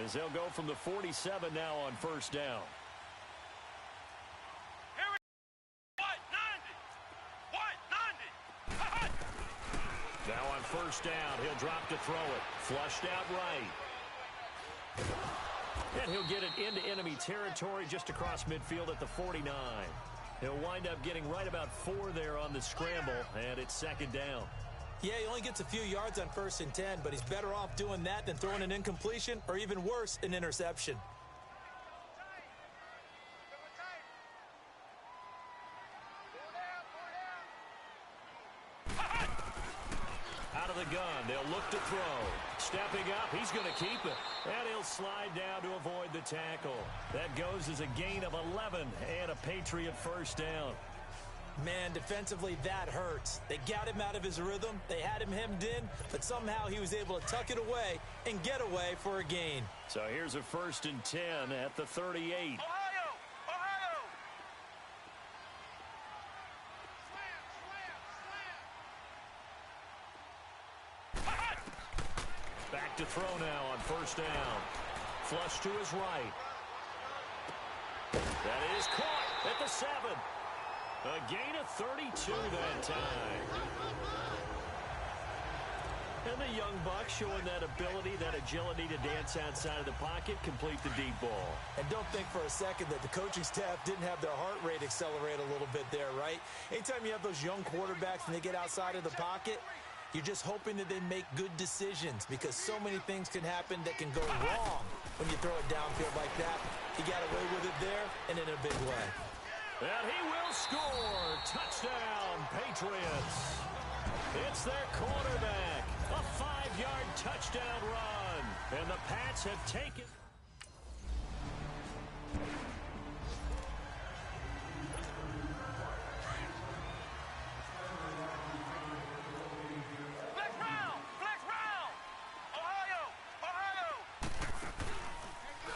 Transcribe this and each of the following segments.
as they'll go from the 47 now on first down. Now on first down, he'll drop to throw it. Flushed out right. And he'll get it into enemy territory just across midfield at the 49. He'll wind up getting right about 4 there on the scramble, and it's second down. Yeah, he only gets a few yards on 1st and 10, but he's better off doing that than throwing an incompletion or even worse, an interception. Out of the gun, they'll look to throw. Stepping up, he's going to keep it. And he'll slide down to avoid the tackle. That goes as a gain of 11 and a Patriot first down. Man, defensively, that hurts. They got him out of his rhythm. They had him hemmed in, but somehow he was able to tuck it away and get away for a gain. So here's a 1st and 10 at the 38. Back to throw now on first down. Flush to his right. That is caught at the 7. A gain of 32 that time. And the young buck showing that ability, that agility to dance outside of the pocket, complete the deep ball. And don't think for a second that the coaching staff didn't have their heart rate accelerate a little bit there, right? Anytime you have those young quarterbacks and they get outside of the pocket, you're just hoping that they make good decisions because so many things can happen that can go wrong when you throw it downfield like that. He got away with it there and in a big way. And he will score. Touchdown, Patriots. It's their quarterback. A 5-yard touchdown run. And the Pats have taken...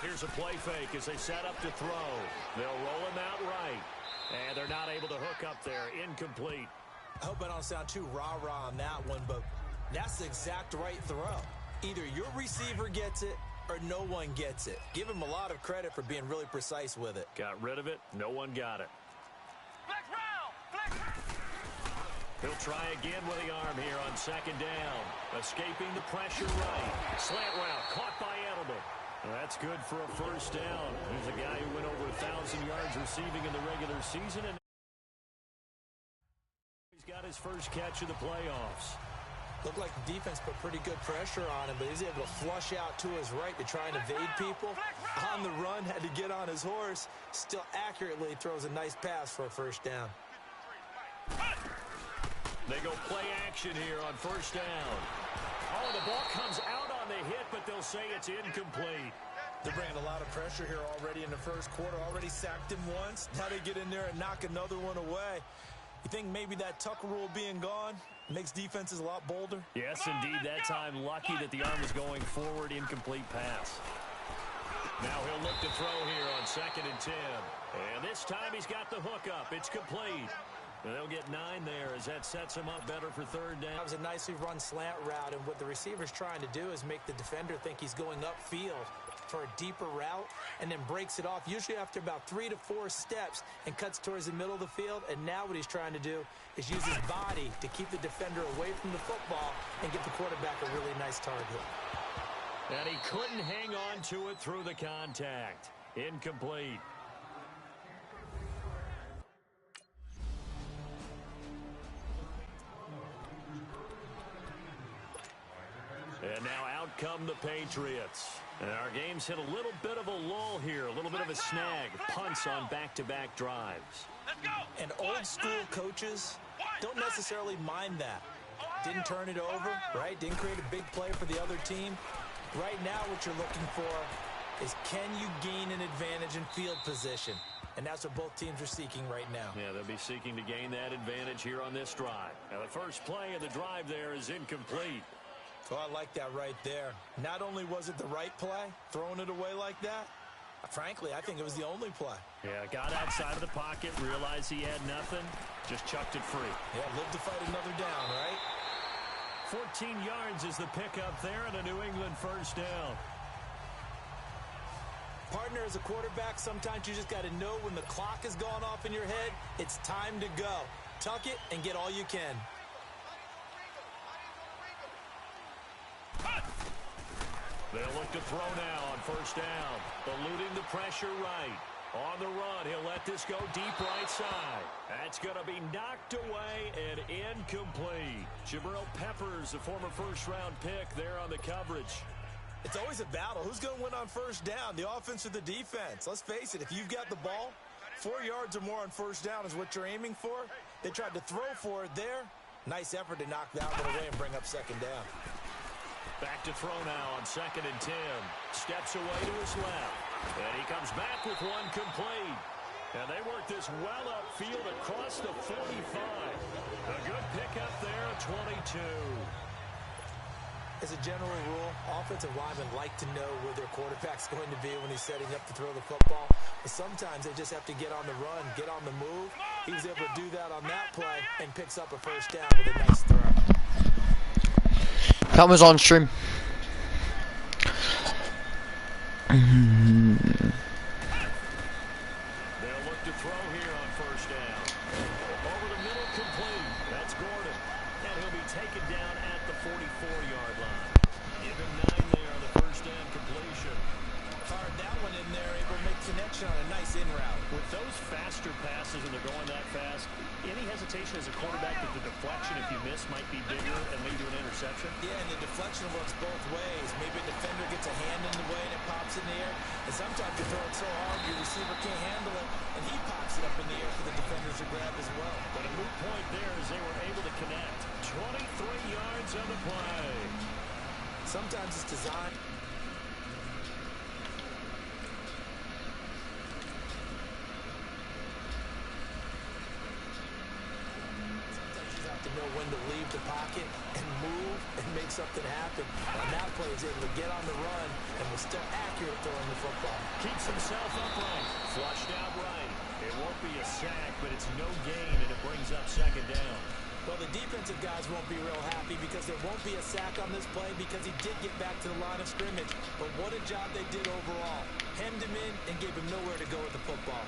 Here's a play fake as they set up to throw. They'll roll him out right. And they're not able to hook up there. Incomplete. I hope I don't sound too rah-rah on that one, but that's the exact right throw. Either your receiver gets it or no one gets it. Give him a lot of credit for being really precise with it. Got rid of it. No one got it. He'll try again with the arm here on second down. Escaping the pressure right. Slant route caught by Edelman. Well, that's good for a first down. He's a guy who went over 1,000 yards receiving in the regular season. And he's got his first catch of the playoffs. Looked like the defense put pretty good pressure on him, but he's able to flush out to his right to try and evade people. On the run, had to get on his horse. Still accurately throws a nice pass for a first down. They go play action here on first down. Oh, the ball comes out on the hit, but they'll say it's incomplete. They're bringing a lot of pressure here already in the first quarter. Already sacked him once. Now they get in there and knock another one away. You think maybe that Tucker rule being gone makes defenses a lot bolder? Yes, indeed. That time, lucky that the arm was going forward. Incomplete pass. Now he'll look to throw here on 2nd and 10. And this time he's got the hook up. It's complete. And they'll get 9 there as that sets him up better for third down. That was a nicely run slant route, and what the receiver's trying to do is make the defender think he's going upfield for a deeper route and then breaks it off, usually after about 3 to 4 steps, and cuts towards the middle of the field. And now what he's trying to do is use his body to keep the defender away from the football and get the quarterback a really nice target. And he couldn't hang on to it through the contact. Incomplete. And now out come the Patriots. And our game's hit a little bit of a lull here, a little bit of a snag. Punts on back-to-back drives. And old-school coaches don't necessarily mind that. Didn't turn it over, right? Didn't create a big play for the other team. Right now what you're looking for is, can you gain an advantage in field position? And that's what both teams are seeking right now. Yeah, they'll be seeking to gain that advantage here on this drive. Now, the first play of the drive there is incomplete. Oh, I like that right there. Not only was it the right play, throwing it away like that, frankly, I think it was the only play. Yeah, got outside of the pocket, realized he had nothing, just chucked it free. Yeah, live to fight another down, right? 14 yards is the pickup there and a New England first down. Partner, as a quarterback, sometimes you just got to know when the clock has gone off in your head, it's time to go. Tuck it and get all you can. They'll look to throw now on first down. Eluding the pressure right. On the run, he'll let this go deep right side. That's going to be knocked away and incomplete. Jabril Peppers, the former first-round pick, there on the coverage. It's always a battle. Who's going to win on first down, the offense or the defense? Let's face it, if you've got the ball, 4 yards or more on first down is what you're aiming for. They tried to throw for it there. Nice effort to knock that one away and bring up second down. Back to throw now on 2nd and 10. Steps away to his left. And he comes back with one complete. And they work this well upfield across the 45. A good pickup there at 22. As a general rule, offensive linemen like to know where their quarterback's going to be when he's setting up to throw the football. But sometimes they just have to get on the run, get on the move. He was able to do that on that play and picks up a first down with a nice throw. That was on stream. They'll look to throw here on first down. Over the middle, complete. That's Gordon. And he'll be taken down at the 44-yard line. Give him 9 there on the first down completion. Fired that one in there, able to make connection on a nice in route. With those faster passes and they're going that fast, any hesitation as a quarterback that the deflection, if you miss, might be bigger and lead to an interception? Yeah, and the deflection works both ways. Maybe a defender gets a hand in the way and it pops in the air. And sometimes you throw it so hard your receiver can't handle it, and he pops it up in the air for the defenders to grab as well. But a moot point there as they were able to connect. 23 yards on the play. Sometimes it's designed. To know when to leave the pocket and move and make something happen. On that play, he's able to get on the run and was still accurate throwing the football. Keeps himself upright. Flushed out right. It won't be a sack, but it's no gain, and it brings up second down. Well, the defensive guys won't be real happy because there won't be a sack on this play because he did get back to the line of scrimmage. But what a job they did overall. Hemmed him in and gave him nowhere to go with the football.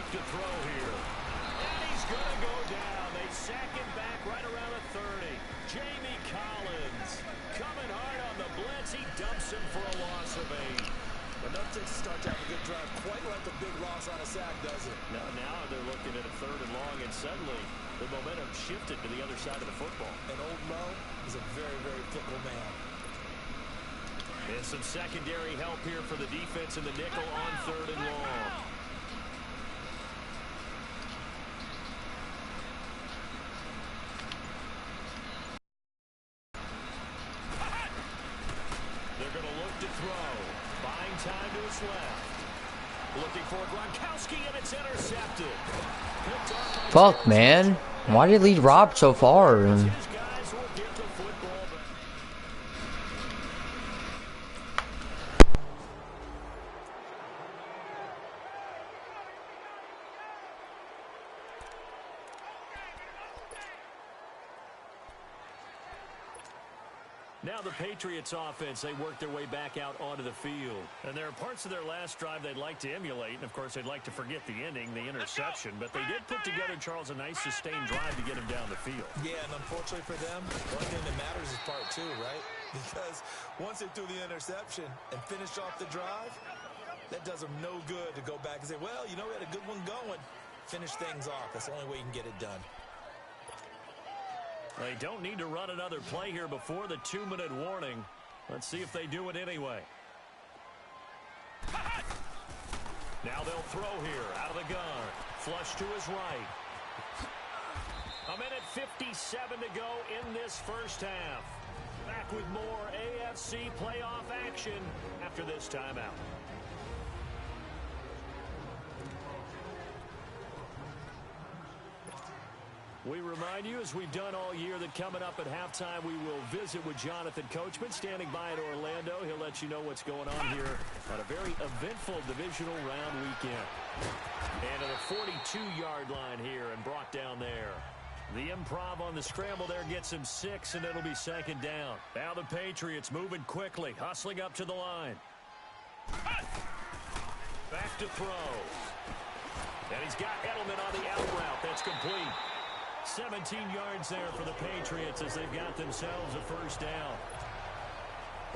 To throw here. And he's going to go down. They sack him back right around the 30. Jamie Collins coming hard on the blitz. He dumps him for a loss of 8. Enough to start to have a good drive. Quite like a big loss on a sack, does it? Now they're looking at a 3rd and long, and suddenly the momentum shifted to the other side of the football. And Old Mo is a very, very fickle man. And some secondary help here for the defense in the nickel on 3rd and long. Time to his left. Looking for Gronkowski, and it's intercepted. Fuck, man. Why did he lead Rob so far? His guys will get the football back. Now the Patriots offense, they work their way back out onto the field. And there are parts of their last drive they'd like to emulate. And, of course, they'd like to forget the ending, the interception. But they did put together, Charles, a nice sustained drive to get him down the field. Yeah, and unfortunately for them, one thing that matters is part 2, right? Because once they threw the interception and finished off the drive, that does them no good to go back and say, well, you know, we had a good one going. Finish things off. That's the only way you can get it done. They don't need to run another play here before the 2-minute warning. Let's see if they do it anyway. Now they'll throw here out of the gun. Flush to his right. 1:57 to go in this first half. Back with more AFC playoff action after this timeout. We remind you, as we've done all year, that coming up at halftime, we will visit with Jonathan Coachman standing by in Orlando. He'll let you know what's going on here on a very eventful divisional round weekend. And to the 42-yard line here and brought down there. The improv on the scramble there gets him 6, and it'll be second down. Now the Patriots moving quickly, hustling up to the line. Back to throw. And he's got Edelman on the out route. That's complete. 17 yards there for the Patriots as they've got themselves a first down.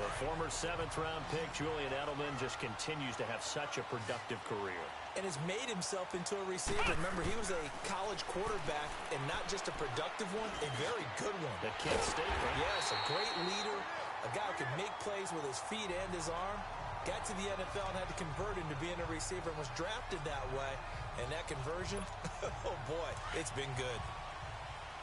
The former 7th-round pick, Julian Edelman, just continues to have such a productive career. And has made himself into a receiver. Remember, he was a college quarterback, and not just a productive one, a very good one. At Kent State, right? Yes, a great leader, a guy who could make plays with his feet and his arm. Got to the NFL and had to convert into being a receiver and was drafted that way. And that conversion, oh boy, it's been good.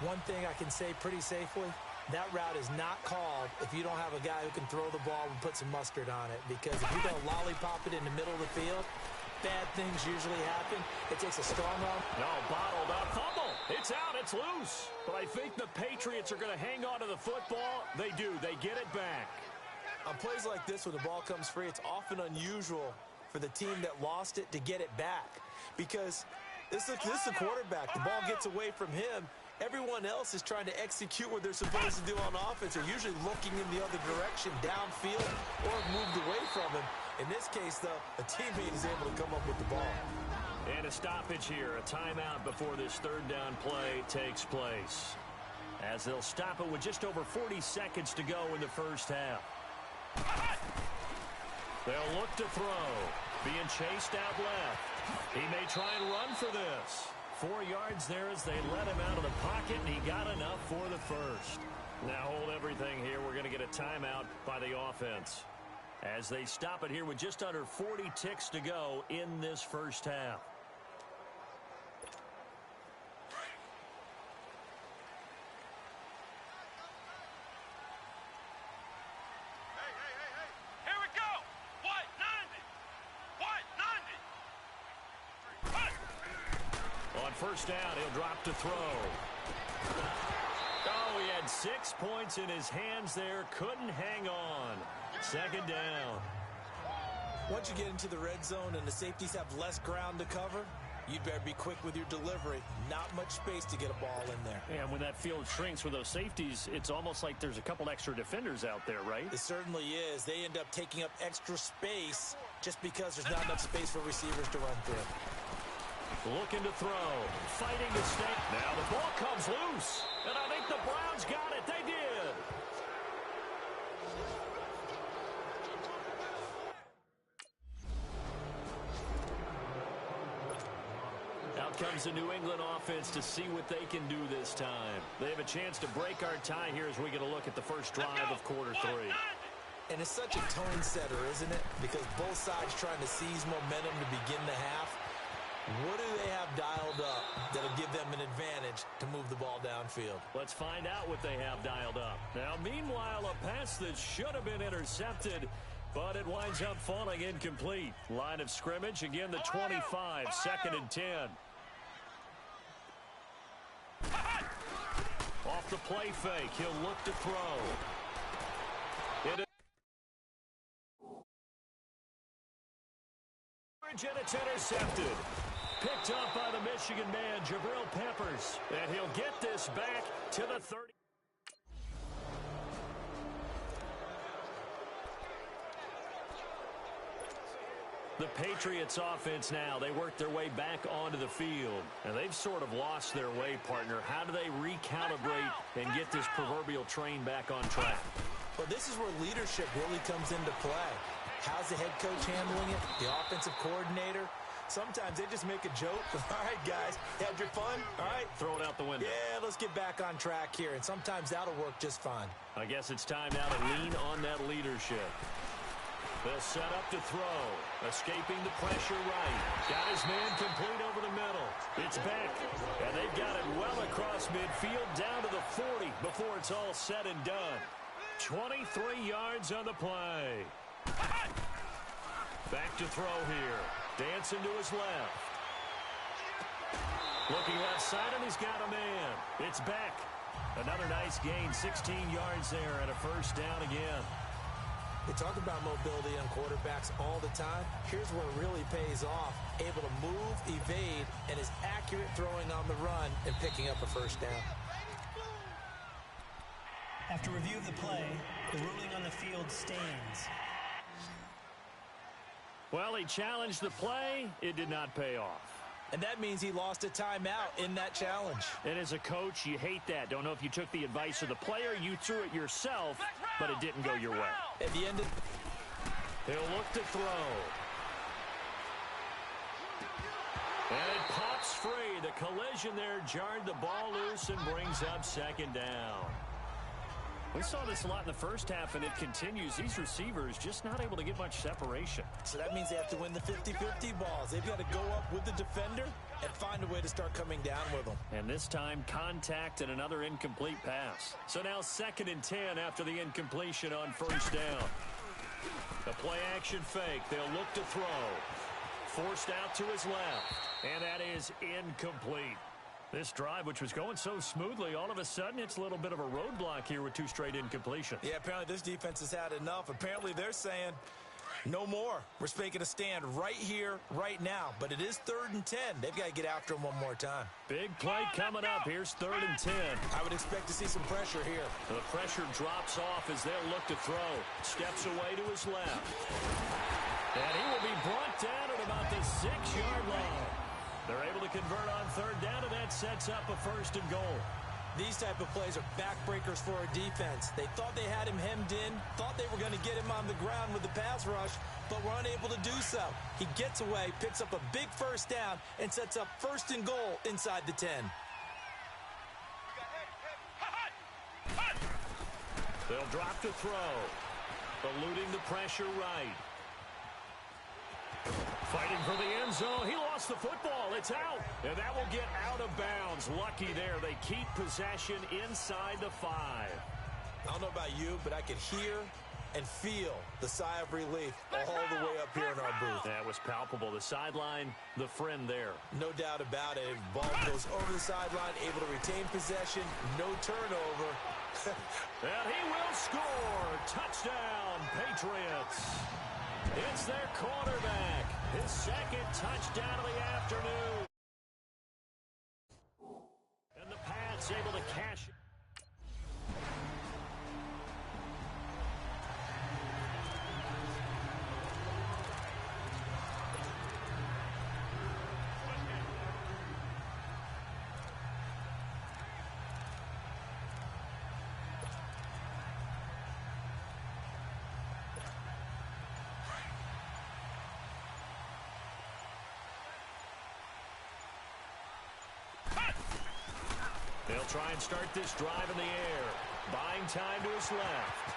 One thing I can say pretty safely, that route is not called if you don't have a guy who can throw the ball and put some mustard on it. Because if you're going to lollipop it in the middle of the field, bad things usually happen. It takes a strong arm. No, bottled up. Fumble. It's out. It's loose. But I think the Patriots are going to hang on to the football. They do. They get it back. On plays like this, when the ball comes free, it's often unusual for the team that lost it to get it back. Because this is a quarterback. The ball gets away from him. Everyone else is trying to execute what they're supposed to do on offense. They're usually looking in the other direction, downfield, or moved away from him. In this case, though, a teammate is able to come up with the ball. And a stoppage here, a timeout before this third down play takes place. As they'll stop it with just over 40 seconds to go in the first half. They'll look to throw. Being chased out left. He may try and run for this. 4 yards there as they let him out of the pocket, and he got enough for the first. Now hold everything here. We're going to get a timeout by the offense as they stop it here with just under 40 ticks to go in this first half. First down, he'll drop to throw. Oh, he had 6 points in his hands there. Couldn't hang on. Second down. Once you get into the red zone and the safeties have less ground to cover, you'd better be quick with your delivery. Not much space to get a ball in there. And when that field shrinks with those safeties, it's almost like there's a couple extra defenders out there, right? It certainly is. They end up taking up extra space just because there's not enough space for receivers to run through. Looking to throw. Fighting to stay. Now the ball comes loose. And I think the Browns got it. They did. Out comes the New England offense to see what they can do this time. They have a chance to break our tie here as we get a look at the first drive of quarter 3. And it's such a tone setter, isn't it? Because both sides trying to seize momentum to begin the half. What do they have dialed up that'll give them an advantage to move the ball downfield? Let's find out what they have dialed up. Now, meanwhile, a pass that should have been intercepted, but it winds up falling incomplete. Line of scrimmage, again, the 25, second and 10. Off the play fake, he'll look to throw. And it's intercepted. Picked up by the Michigan man, Jabril Peppers. And he'll get this back to the 30. The Patriots offense now, they work their way back onto the field. And they've sort of lost their way, partner. How do they recalibrate and get this proverbial train back on track? Well, this is where leadership really comes into play. How's the head coach handling it? The offensive coordinator? Sometimes they just make a joke. All right, guys, had your fun? All right. Throw it out the window. Yeah, let's get back on track here. And sometimes that'll work just fine. I guess it's time now to lean on that leadership. They'll set up to throw. Escaping the pressure right. Got his man complete over the middle. It's back. And they've got it well across midfield down to the 40 before it's all said and done. 23 yards on the play. Back to throw here. Dancing to his left. Looking left side, and he's got a man. It's Beck. Another nice gain, 16 yards there, and a first down again. We talk about mobility on quarterbacks all the time. Here's where it really pays off. Able to move, evade, and is accurate throwing on the run and picking up a first down. After review of the play, the ruling on the field stands. Well, he challenged the play. It did not pay off. And that means he lost a timeout in that challenge. And as a coach, you hate that. Don't know if you took the advice of the player, you threw it yourself, but it didn't go your way. At the end of... He'll look to throw. And it pops free. The collision there jarred the ball loose and brings up second down. We saw this a lot in the first half, and it continues. These receivers just not able to get much separation. So that means they have to win the 50-50 balls. They've got to go up with the defender and find a way to start coming down with them. And this time, contact and another incomplete pass. So now 2nd and 10 after the incompletion on first down. The play-action fake. They'll look to throw. Forced out to his left. And that is incomplete. This drive, which was going so smoothly, all of a sudden it's a little bit of a roadblock here with 2 straight incompletions. Yeah, apparently this defense has had enough. Apparently they're saying, no more. We're making a stand right here, right now. But it is 3rd and 10. They've got to get after him one more time. Big play coming up. Here's 3rd and 10. I would expect to see some pressure here. The pressure drops off as they'll look to throw. Steps away to his left. And he will be brought down at about the 6-yard line. They're able to convert on 3rd down, and that sets up a 1st and goal. These type of plays are backbreakers for a defense. They thought they had him hemmed in, thought they were going to get him on the ground with the pass rush, but were unable to do so. He gets away, picks up a big first down, and sets up 1st and goal inside the 10. They'll drop to throw. Eluding the pressure right. Fighting for the end zone. He lost the football. It's out. And that will get out of bounds. Lucky there. They keep possession inside the 5. I don't know about you, but I could hear and feel the sigh of relief all the way up here in our booth. That was palpable. The sideline, the friend there. No doubt about it. Ball goes over the sideline, able to retain possession, no turnover. And he will score. Touchdown, Patriots. It's their quarterback. His 2nd touchdown of the afternoon. And the Pats able to cash it. They'll try and start this drive in the air. Buying time to his left.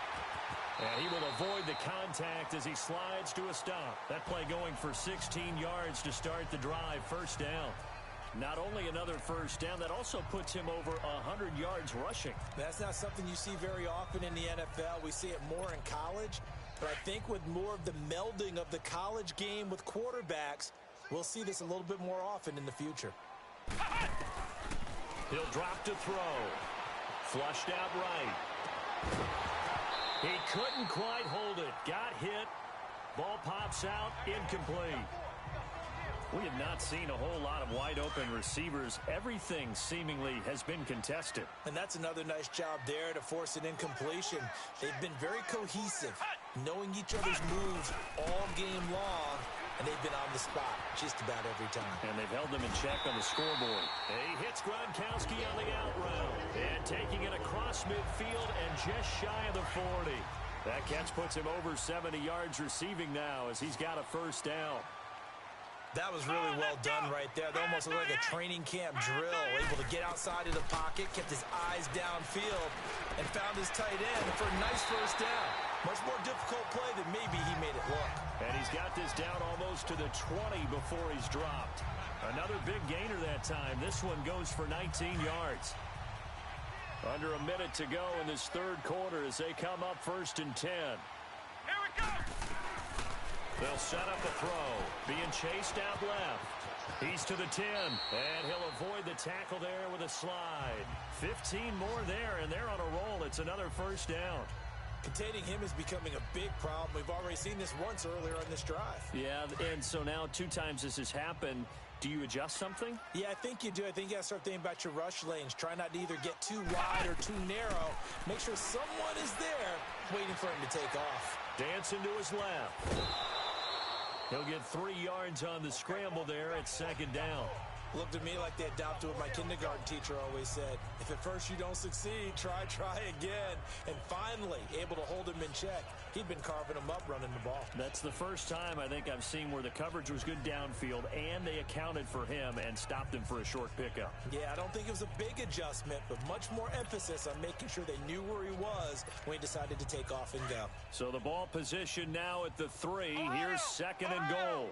And he will avoid the contact as he slides to a stop. That play going for 16 yards to start the drive. 1st down. Not only another 1st down, that also puts him over 100 yards rushing. That's not something you see very often in the NFL. We see it more in college. But I think with more of the melding of the college game with quarterbacks, we'll see this a little bit more often in the future. He'll drop to throw. Flushed out right. He couldn't quite hold it. Got hit. Ball pops out. Incomplete. We have not seen a whole lot of wide-open receivers. Everything seemingly has been contested. And that's another nice job there to force an incompletion. They've been very cohesive, knowing each other's moves all game long, and they've been on the spot just about every time. And they've held them in check on the scoreboard. He hits Gronkowski on the out route. And taking it across midfield and just shy of the 40. That catch puts him over 70 yards receiving now as he's got a 1st down. That was really well done right there. They almost looked like a training camp drill. Able to get outside of the pocket, kept his eyes downfield, and found his tight end for a nice 1st down. Much more difficult play than maybe he made it look. And he's got this down almost to the 20 before he's dropped. Another big gainer that time. This one goes for 19 yards. Under a minute to go in this 3rd quarter as they come up 1st and 10. Here we go! They'll set up a throw. Being chased out left. He's to the 10, and he'll avoid the tackle there with a slide. 15 more there, and they're on a roll. It's another first down. Containing him is becoming a big problem. We've already seen this once earlier on this drive. Yeah, and so now 2 times this has happened. Do you adjust something? Yeah, I think you do. I think you got to start thinking about your rush lanes. Try not to either get too wide or too narrow. Make sure someone is there waiting for him to take off. Dancing to his left. He'll get 3 yards on the scramble there at second down. Looked to me like they adopted what my kindergarten teacher always said. If at first you don't succeed, try again. And finally, able to hold him in check. He'd been carving him up running the ball. That's the first time I think I've seen where the coverage was good downfield and they accounted for him and stopped him for a short pickup. Yeah, I don't think it was a big adjustment, but much more emphasis on making sure they knew where he was when he decided to take off and go. So the ball position now at the 3. Here's second and goal.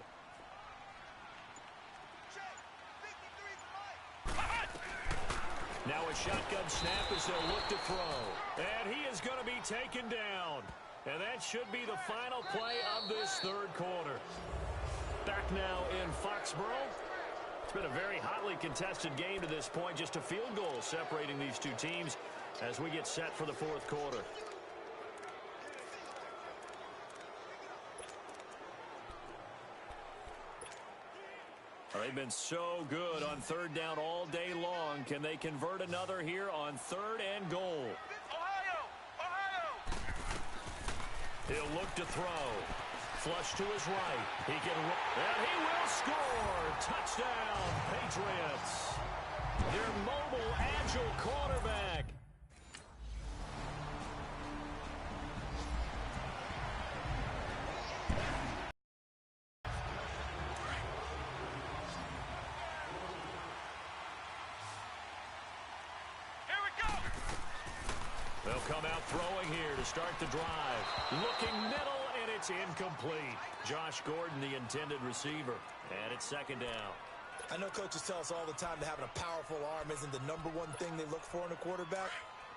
Now a shotgun snap as they'll look to throw. And he is going to be taken down. And that should be the final play of this third quarter. Back now in Foxborough. It's been a very hotly contested game to this point. Just a field goal separating these two teams as we get set for the fourth quarter. They've been so good on third down all day long. Can they convert another here on third and goal? He'll look to throw. Flush to his right. He can, and he will score. Touchdown, Patriots. Their mobile, agile quarterback. They'll come out throwing here to start the drive. Looking middle, and it's incomplete. Josh Gordon, the intended receiver. And it's second down. I know coaches tell us all the time that having a powerful arm isn't the #1 thing they look for in a quarterback.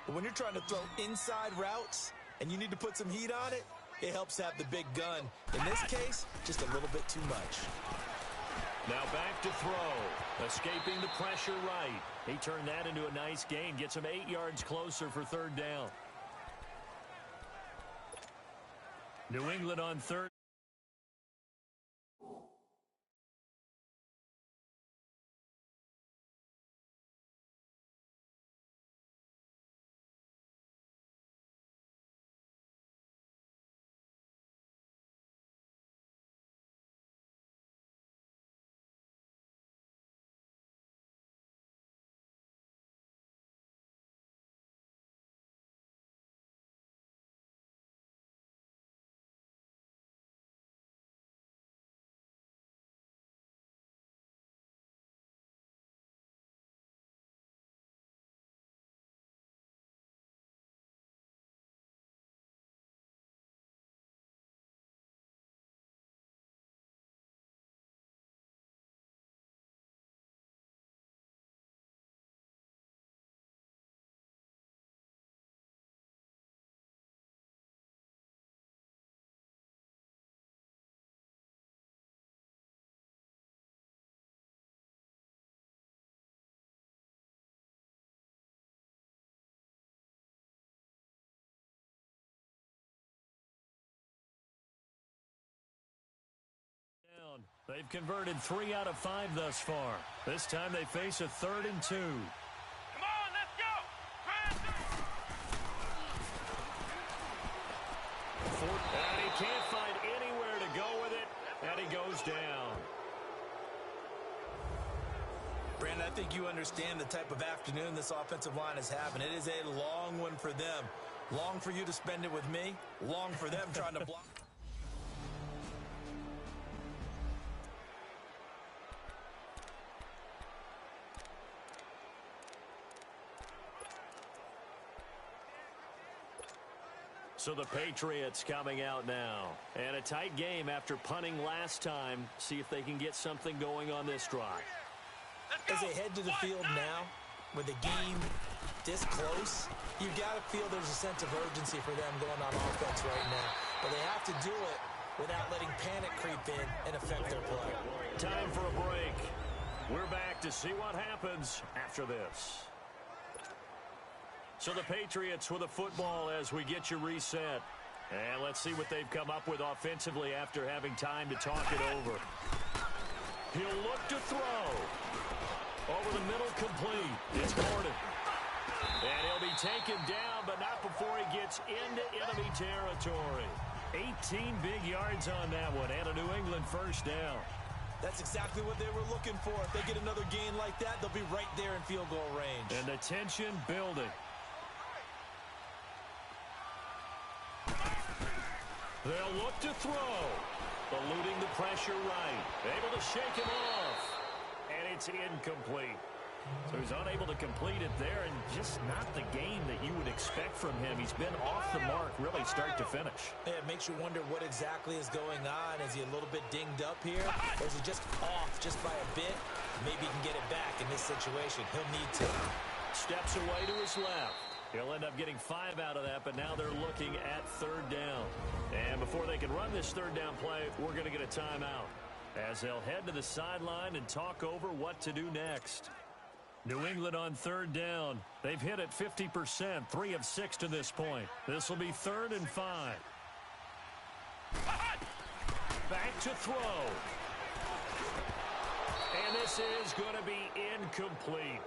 But when you're trying to throw inside routes and you need to put some heat on it, it helps have the big gun. In this case, just a little bit too much. Now back to throw. Escaping the pressure right. He turned that into a nice gain. Gets him 8 yards closer for third down. New England on third. They've converted 3 out of 5 thus far. This time they face a 3rd and 2. Come on, let's go! And he can't find anywhere to go with it, and he goes down. Brandon, I think you understand the type of afternoon this offensive line is having. It is a long one for them. Long for you to spend it with me. Long for them trying to block. So the Patriots coming out now. And a tight game after punting last time. See if they can get something going on this drive. As they head to the field now, with the game this close, you've got to feel there's a sense of urgency for them going on offense right now. But they have to do it without letting panic creep in and affect their play. Time for a break. We're back to see what happens after this. So the Patriots with a football as we get you reset. And let's see what they've come up with offensively after having time to talk it over. He'll look to throw. Over the middle, complete. It's Gordon. And he'll be taken down, but not before he gets into enemy territory. 18 big yards on that one, and a New England first down. That's exactly what they were looking for. If they get another gain like that, they'll be right there in field goal range. And the tension building. They'll look to throw. Eluding the pressure right. Able to shake him off. And it's incomplete. So he's unable to complete it there, and just not the game that you would expect from him. He's been off the mark really start to finish. Yeah, it makes you wonder what exactly is going on. Is he a little bit dinged up here, or is he just off just by a bit? Maybe he can get it back in this situation. He'll need to. Steps away to his left. He'll end up getting 5 out of that, but now they're looking at third down. And before they can run this third down play, we're going to get a timeout, as they'll head to the sideline and talk over what to do next. New England on third down. They've hit it 50%, 3 of 6 to this point. This will be 3rd and 5. Back to throw. And this is going to be incomplete.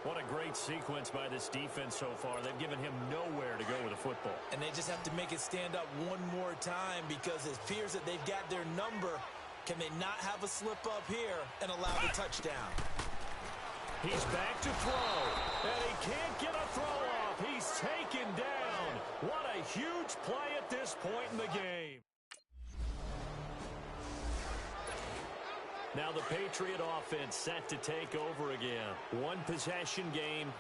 What a great sequence by this defense so far. They've given him nowhere to go with the football. And they just have to make it stand up one more time, because it appears that they've got their number. Can they not have a slip up here and allow the touchdown? He's back to throw, and he can't get a throw off. He's taken down. What a huge play at this point in the game. Now the Patriot offense set to take over again. One possession game.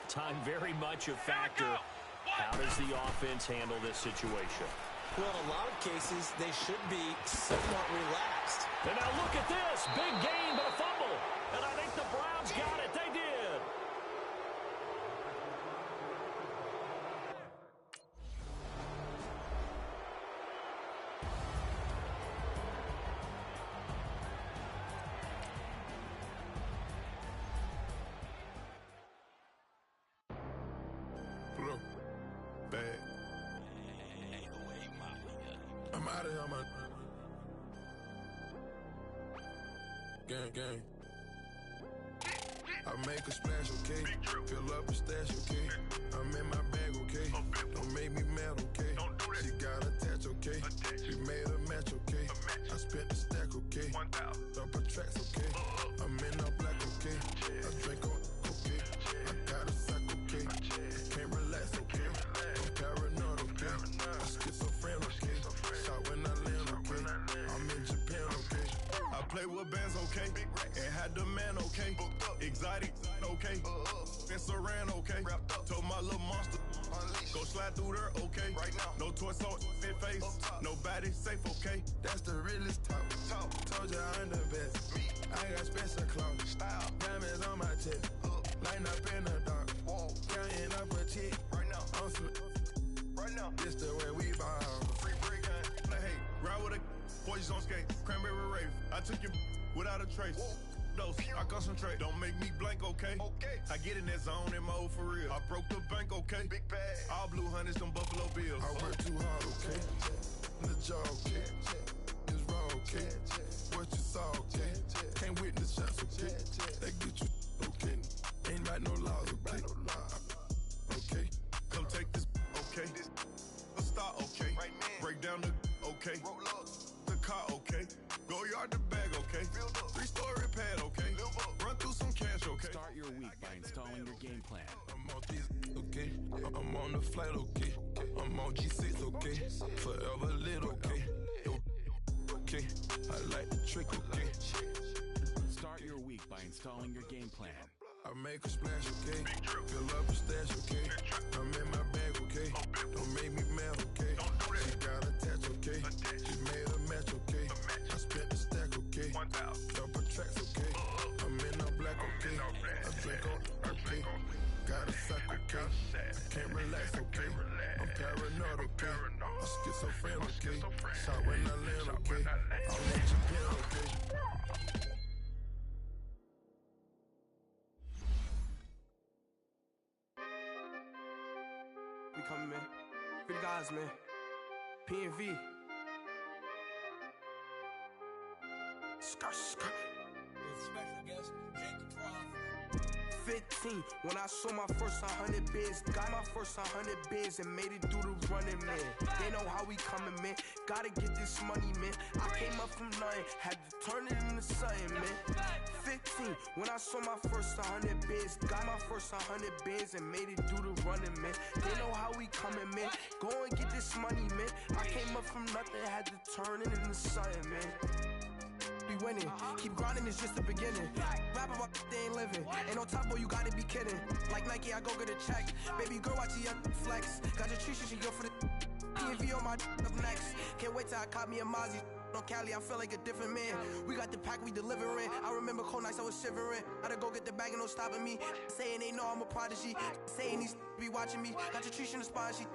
Time very much a factor. How does the offense handle this situation? Well, in a lot of cases, they should be somewhat relaxed. And now look at this. Big gain, but a fumble. And I think the Browns got it. They did. Pull up. Bag. I'm out of here, man. Gang. I make a splash, okay? Fill up a stash, okay? I'm in my bag, okay? Don't make me mad, okay? She got attached, okay? We made a match, okay? I spent the stack, okay? Double tracks, okay? I'm in all black, okay? I drink on, okay? I got a sack, okay? I can't relax, okay? I'm paranoid, okay? I'm schizophrenic, okay? Shot when I land, okay? I'm in Japan, okay? I play with bands, okay? And had the man, okay? Exotic, okay? And Saran, okay? Told my little monster, go slide through there, okay? No torso, in face, nobody safe, okay? That's the realest talk. Told you I'm the best. I got special clothes. Diamonds on my chest. Lighting up in the dark. Counting up a check. On some. This the way we ball. Free break, hey, ride with a boys on skate, cranberry rave. I took you without a trace. Dose, I concentrate, don't make me blank, okay? I get in that zone in my old for real. I broke the bank, okay? Big bag. All blue hundreds, them Buffalo Bills. I work too hard, okay? The job, okay? It's raw, okay? What you saw, okay? Can't witness shots, okay? That get you, okay? Ain't like no laws, okay? Okay? Come take this, okay? A star, okay? Break down the, okay? The car, okay? Go yard the bag, okay? 3-story pad, okay? Run through some cash, okay? Start your week by installing your game plan. I'm on this, okay? I'm on the flight, okay? I'm on G6, okay? Forever lit, okay? Okay? I like the trick, okay? Start your week by installing your game plan. I make a splash, okay? Fill up a stash, okay? I'm in my bag, okay? Don't make me mad, okay? She got attached, okay? She made a match, okay? I spent the stack, okay? Double tracks, okay? I'm in all black, okay? I drink on, okay? got a sack, okay? I can't relax, okay? I'm paranoid, okay? I'm schizophrenic, okay? Shot when I land, okay? I'll let you pin, okay? We coming, man. Free the guys, man. P&V. Skirt, skirt. Special guest, Jake Croft. 15, when I saw my first 100 bids, got my first 100 bids and made it through the running, man. They know how we coming, man. Gotta get this money, man. I came up from nothing, had to turn it into something, man. 15, when I saw my first 100 bids, got my first 100 bids and made it through the running, man. They know how we coming, man. Go and get this money, man. I came up from nothing, had to turn it into something, man. Be winning, keep grinding, it's just the beginning. Rap about they ain't living. Ain't no top boy, you gotta be kidding. Like Nike, I go get a check. Baby girl, watch your flex. Got your Trisha, she go for the P&V on my up next. Can't wait till I caught me a Mozzie. On Cali, I feel like a different man. We got the pack, we delivering. I remember cold nights, I was shivering. Gotta go get the bag and no stopping me. Saying they know I'm a prodigy. Saying these be watching me. Got your Trisha in the spine, she